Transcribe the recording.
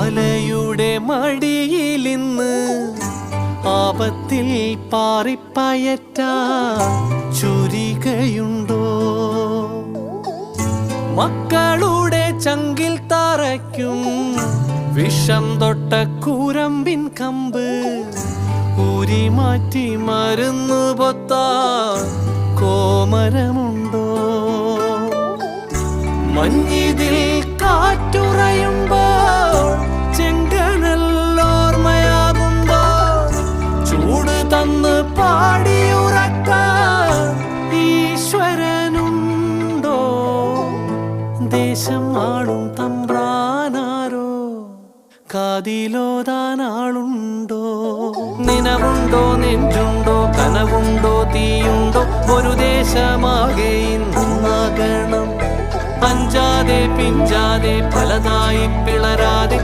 മലയുടെ മടിയിലിന്ന് ആപത്തിൽ പാറിപ്പയറ്റാ ചുരികയുണ്ടോ? മക്കളുടെ ചങ്കിൽ തറയ്ക്കും വിഷം തൊട്ട കൂരമ്പിൻ കമ്പ് ഊരി മാറ്റി മരുന്നു പൊത്താൻ കോമരമുണ്ടോ? മഞ്ഞിതിൽ കാറ്റുറയുമ്പോൾ ചെങ്കനല്ലോർമ്മയാകുമ്പോൾ ചൂട് തന്ന് പാടിയുറക്കാൻ ഈശ്വരനുണ്ടോ? ദേശം ആളും തമ്പ്രാനാരോ കാതിലോതാനാളുണ്ടോ? നിനവുണ്ടോ, നെഞ്ചുണ്ടോ, കനവുണ്ടോ, തീയുണ്ടോ? ഒരു ദേശമാകെ ഇന്നാകണം. അഞ്ചാതെ പിഞ്ചാതെ പലതായി പിളരാതെ